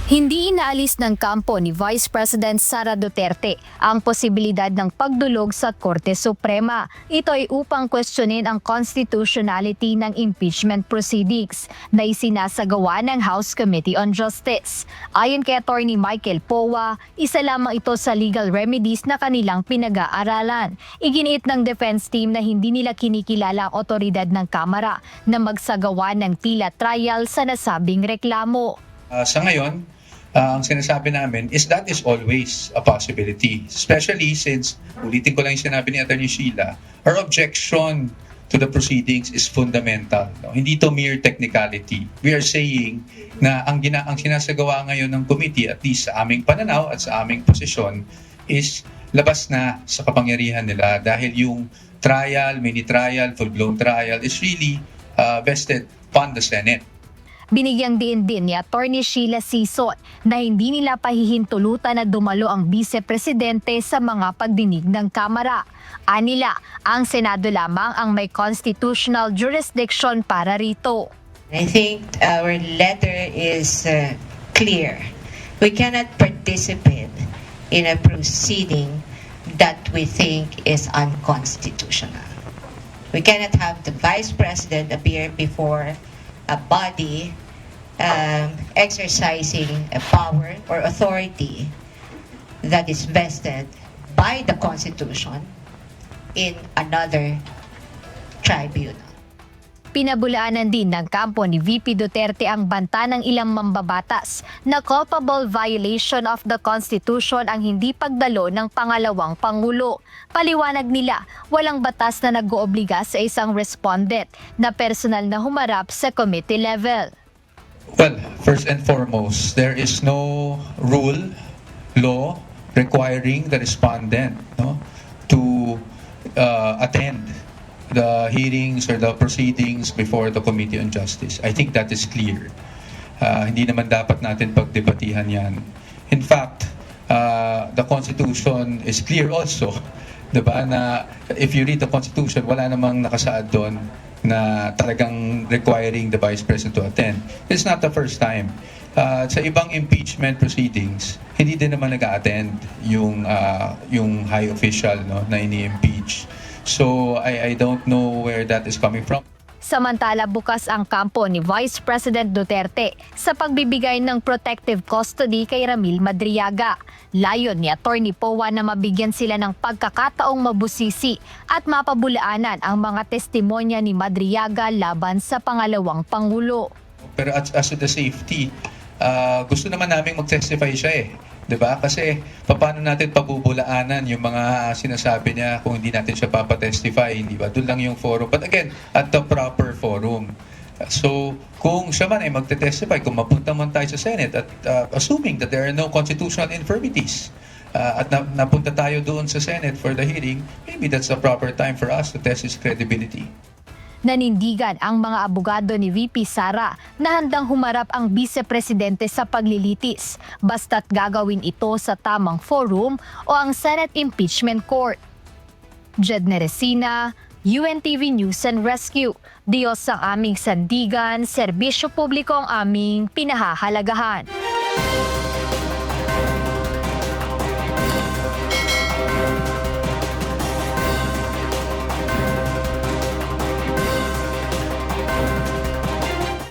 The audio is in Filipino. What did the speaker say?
Hindi inaalis ng kampo ni Vice President Sara Duterte ang posibilidad ng pagdulog sa Korte Suprema. Ito ay upang questionin ang constitutionality ng impeachment proceedings na isinasagawa ng House Committee on Justice. Ayon kay Attorney Michael Powa, isa lamang ito sa legal remedies na kanilang pinag-aaralan. Iginiit ng defense team na hindi nila kinikilala ang otoridad ng Kamara na magsagawa ng tila trial sa nasabing reklamo. Sa ngayon, ang sinasabi namin is that is always a possibility. Especially since, ulitin ko lang yung sinabi ni Atty. Sheila, our objection to the proceedings is fundamental. No? Hindi to mere technicality. We are saying na ang sinasagawa ngayon ng committee, at least sa aming pananaw at sa aming posisyon, is labas na sa kapangyarihan nila dahil yung trial, mini-trial, full-blown trial is really vested upon the Senate. Binigyang diin din ni Atty. Sheila Sison na hindi nila pahihintulutan na dumalo ang Vice-Presidente sa mga pagdinig ng Kamara. Anila, ang Senado lamang ang may constitutional jurisdiction para rito. I think our letter is clear. We cannot participate in a proceeding that we think is unconstitutional. We cannot have the Vice President appear before a body exercising a power or authority that is vested by the Constitution in another tribunal. Pinabulaanan din ng kampo ni VP Duterte ang banta ng ilang mambabatas na culpable violation of the Constitution ang hindi pagdalo ng pangalawang Pangulo. Paliwanag nila, walang batas na nag-oobliga sa isang respondent na personal na humarap sa committee level. Well, first and foremost, there is no rule, law, requiring the respondent to attend the hearings or the proceedings before the Committee on Justice. I think that is clear. Hindi naman dapat natin pagdebatihan yan. In fact, the Constitution is clear also, diba, na if you read the Constitution, wala namang nakasaad doon na talagang requiring the Vice President to attend. It's not the first time. Sa ibang impeachment proceedings, hindi din naman nag-attend yung high official na ini-impeach. So I don't know where that is coming from. Samantala, bukas ang kampo ni Vice President Duterte sa pagbibigay ng protective custody kay Ramil Madriaga. Layon ni Atty. Powa na mabigyan sila ng pagkakataong mabusisi at mapabulaanan ang mga testimonya ni Madriaga laban sa pangalawang Pangulo. Pero as to the safety, gusto naman namin mag-testify siya Diba? Kasi paano natin pabubulaanan yung mga sinasabi niya kung hindi natin siya papatestify, di ba? Doon lang yung forum. But again, at the proper forum. So, kung siya man ay magte-testify, kung mapunta man tayo sa Senate at assuming that there are no constitutional infirmities at napunta tayo doon sa Senate for the hearing, maybe that's the proper time for us to test his credibility. Nanindigan ang mga abogado ni VP Sara na handang humarap ang Vice-Presidente sa paglilitis basta't gagawin ito sa tamang forum o ang Senate Impeachment Court. Jed Neresina, UNTV News and Rescue. Diyos ang aming sandigan, serbisyo publiko ang aming pinahahalagahan.